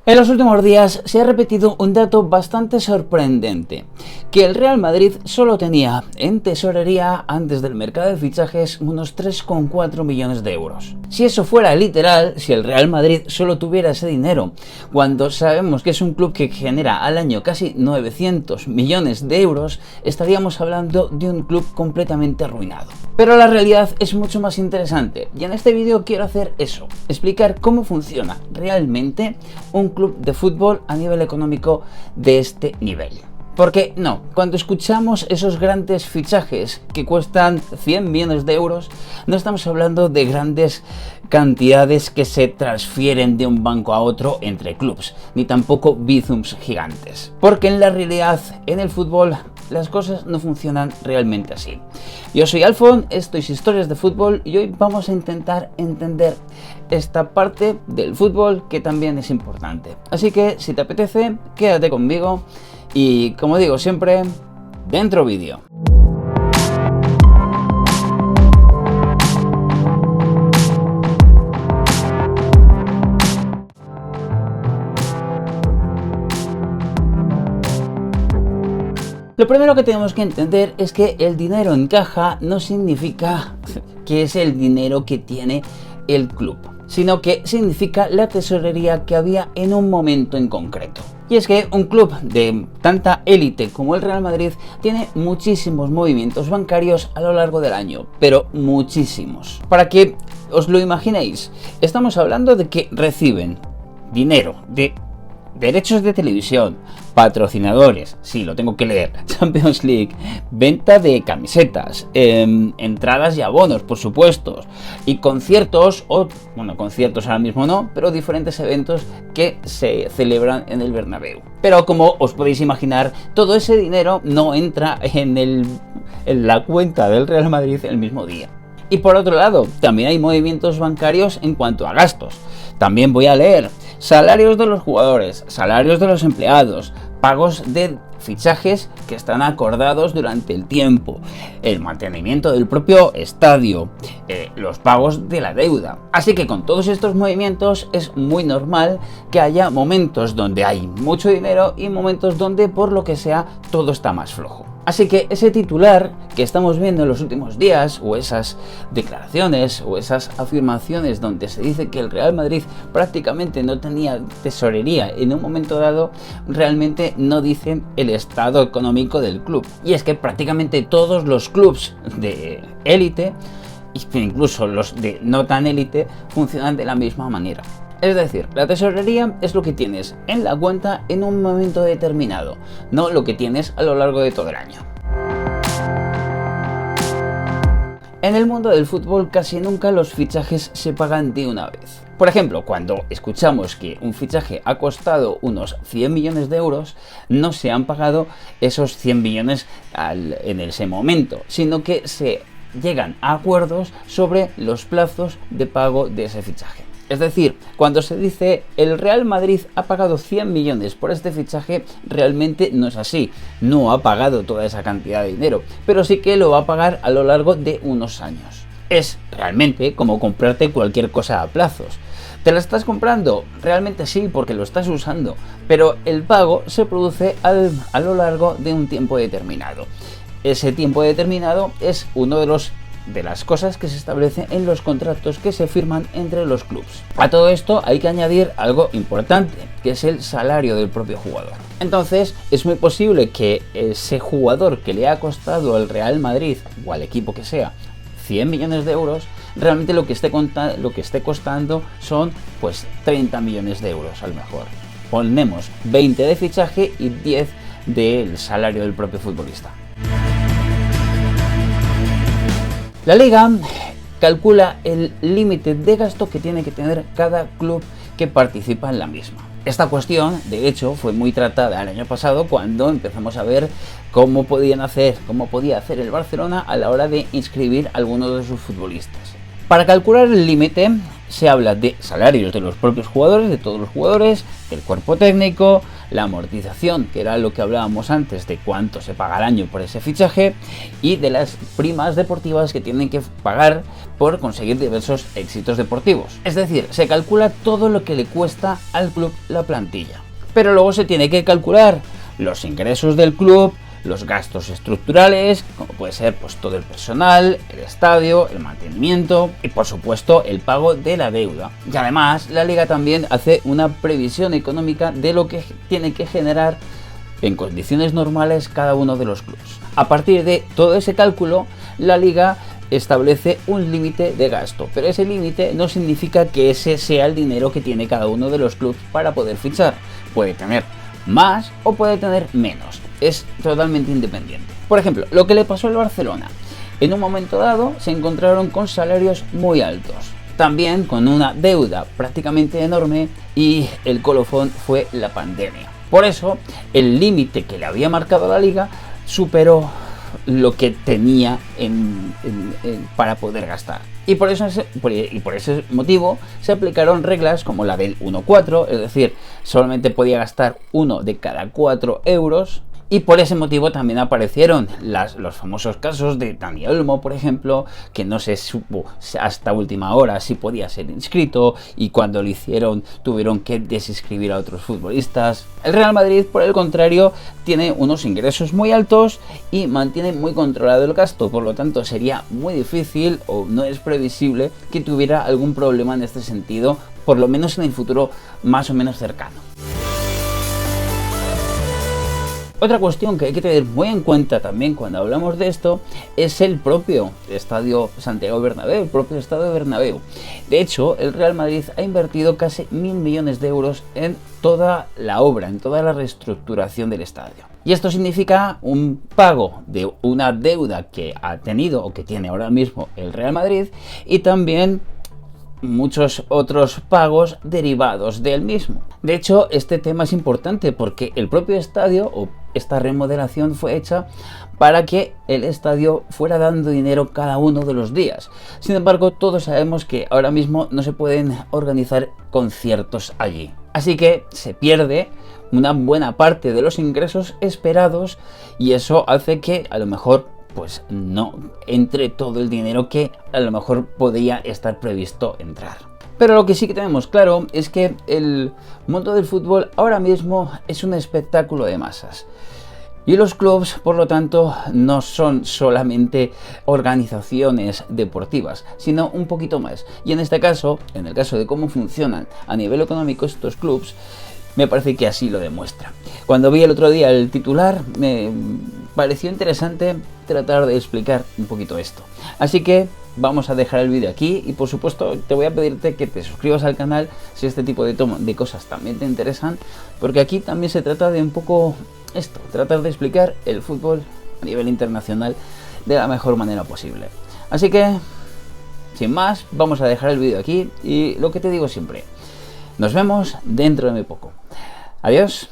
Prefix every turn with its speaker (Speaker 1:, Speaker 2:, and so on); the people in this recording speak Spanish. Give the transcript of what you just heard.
Speaker 1: En los últimos días se ha repetido un dato bastante sorprendente, que el Real Madrid solo tenía en tesorería antes del mercado de fichajes unos 3,4 millones de euros. Si eso fuera literal, si el Real Madrid solo tuviera ese dinero, cuando sabemos que es un club que genera al año casi 900 millones de euros, estaríamos hablando de un club completamente arruinado. Pero la realidad es mucho más interesante y en este vídeo quiero hacer eso, explicar cómo funciona realmente un club de fútbol a nivel económico de este nivel. Porque no, cuando escuchamos esos grandes fichajes que cuestan 100 millones de euros, no estamos hablando de grandes cantidades que se transfieren de un banco a otro entre clubes, ni tampoco bizums gigantes. Porque en la realidad, en el fútbol, las cosas no funcionan realmente así. Yo soy Alfon, esto es Historias de Fútbol y hoy vamos a intentar entender esta parte del fútbol que también es importante. Así que si te apetece, quédate conmigo y, como digo siempre, dentro vídeo. Lo primero que tenemos que entender es que el dinero en caja no significa que es el dinero que tiene el club, sino que significa la tesorería que había en un momento en concreto. Y es que un club de tanta élite como el Real Madrid tiene muchísimos movimientos bancarios a lo largo del año, pero muchísimos. Para que os lo imaginéis, estamos hablando de que reciben dinero de derechos de televisión, patrocinadores, sí, lo tengo que leer, Champions League, venta de camisetas, entradas y abonos, por supuesto, y conciertos, conciertos ahora mismo no, pero diferentes eventos que se celebran en el Bernabéu. Pero como os podéis imaginar, todo ese dinero no entra en la cuenta del Real Madrid el mismo día. Y por otro lado, también hay movimientos bancarios en cuanto a gastos. También voy a leer salarios de los jugadores, salarios de los empleados, pagos de fichajes que están acordados durante el tiempo, el mantenimiento del propio estadio, los pagos de la deuda. Así que con todos estos movimientos es muy normal que haya momentos donde hay mucho dinero y momentos donde, por lo que sea, todo está más flojo. Así que ese titular que estamos viendo en los últimos días, o esas declaraciones, o esas afirmaciones donde se dice que el Real Madrid prácticamente no tenía tesorería en un momento dado, realmente no dicen el estado económico del club. Y es que prácticamente todos los clubes de élite, incluso los de no tan élite, funcionan de la misma manera. Es decir, la tesorería es lo que tienes en la cuenta en un momento determinado, no lo que tienes a lo largo de todo el año. En el mundo del fútbol casi nunca los fichajes se pagan de una vez. Por ejemplo, cuando escuchamos que un fichaje ha costado unos 100 millones de euros, no se han pagado esos 100 millones en ese momento, sino que se llegan a acuerdos sobre los plazos de pago de ese fichaje. Es decir, cuando se dice el Real Madrid ha pagado 100 millones por este fichaje, realmente no es así. No ha pagado toda esa cantidad de dinero, pero sí que lo va a pagar a lo largo de unos años. Es realmente como comprarte cualquier cosa a plazos. ¿Te la estás comprando? Realmente sí, porque lo estás usando, pero el pago se produce a lo largo de un tiempo determinado. Ese tiempo determinado es uno de las cosas que se establecen en los contratos que se firman entre los clubes. A todo esto hay que añadir algo importante, que es el salario del propio jugador. Entonces es muy posible que ese jugador que le ha costado al Real Madrid o al equipo que sea 100 millones de euros, realmente lo que esté costando son pues 30 millones de euros a lo mejor. Ponemos 20 de fichaje y 10 del salario del propio futbolista. La Liga calcula el límite de gasto que tiene que tener cada club que participa en la misma. Esta cuestión, de hecho, fue muy tratada el año pasado cuando empezamos a ver cómo podía hacer el Barcelona a la hora de inscribir a algunos de sus futbolistas. Para calcular el límite se habla de salarios de los propios jugadores, de todos los jugadores, del cuerpo técnico, la amortización, que era lo que hablábamos antes de cuánto se paga al año por ese fichaje, y de las primas deportivas que tienen que pagar por conseguir diversos éxitos deportivos. Es decir, se calcula todo lo que le cuesta al club la plantilla. Pero luego se tiene que calcular los ingresos del club, los gastos estructurales, como puede ser pues todo el personal, el estadio, el mantenimiento y por supuesto el pago de la deuda. Y además la liga también hace una previsión económica de lo que tiene que generar en condiciones normales cada uno de los clubes. A partir de todo ese cálculo, la liga establece un límite de gasto, pero ese límite no significa que ese sea el dinero que tiene cada uno de los clubes para poder fichar. Puede tener más o puede tener menos. Es totalmente independiente. Por ejemplo, lo que le pasó al Barcelona. En un momento dado se encontraron con salarios muy altos, también con una deuda prácticamente enorme, y el colofón fue la pandemia. Por eso, el límite que le había marcado la liga superó lo que tenía para poder gastar. Y por ese motivo se aplicaron reglas como la del 1-4, es decir, solamente podía gastar 1 de cada 4 euros. Y por ese motivo también aparecieron los famosos casos de Dani Olmo, por ejemplo, que no se supo hasta última hora si podía ser inscrito, y cuando lo hicieron tuvieron que desinscribir a otros futbolistas. El Real Madrid, por el contrario, tiene unos ingresos muy altos y mantiene muy controlado el gasto, por lo tanto sería muy difícil o no es previsible que tuviera algún problema en este sentido, por lo menos en el futuro más o menos cercano. Otra cuestión que hay que tener muy en cuenta también cuando hablamos de esto es el propio estadio Santiago Bernabéu, el propio estadio Bernabéu. De hecho, el Real Madrid ha invertido casi 1.000 millones de euros en toda la obra, en toda la reestructuración del estadio. Y esto significa un pago de una deuda que ha tenido o que tiene ahora mismo el Real Madrid, y también muchos otros pagos derivados del mismo. De hecho, este tema es importante porque el propio estadio, o esta remodelación, fue hecha para que el estadio fuera dando dinero cada uno de los días. Sin embargo, todos sabemos que ahora mismo no se pueden organizar conciertos allí. Así que se pierde una buena parte de los ingresos esperados, y eso hace que a lo mejor pues no entre todo el dinero que a lo mejor podía estar previsto entrar. Pero lo que sí que tenemos claro es que el mundo del fútbol ahora mismo es un espectáculo de masas. Y los clubes, por lo tanto, no son solamente organizaciones deportivas, sino un poquito más. Y en este caso, en el caso de cómo funcionan a nivel económico estos clubes, me parece que así lo demuestra. Cuando vi el otro día el titular, me pareció interesante tratar de explicar un poquito esto. Así que vamos a dejar el vídeo aquí, y por supuesto te voy a pedirte que te suscribas al canal si este tipo de cosas también te interesan, porque aquí también se trata de un poco esto, tratar de explicar el fútbol a nivel internacional de la mejor manera posible. Así que, sin más, vamos a dejar el vídeo aquí, y lo que te digo siempre, nos vemos dentro de muy poco. Adiós.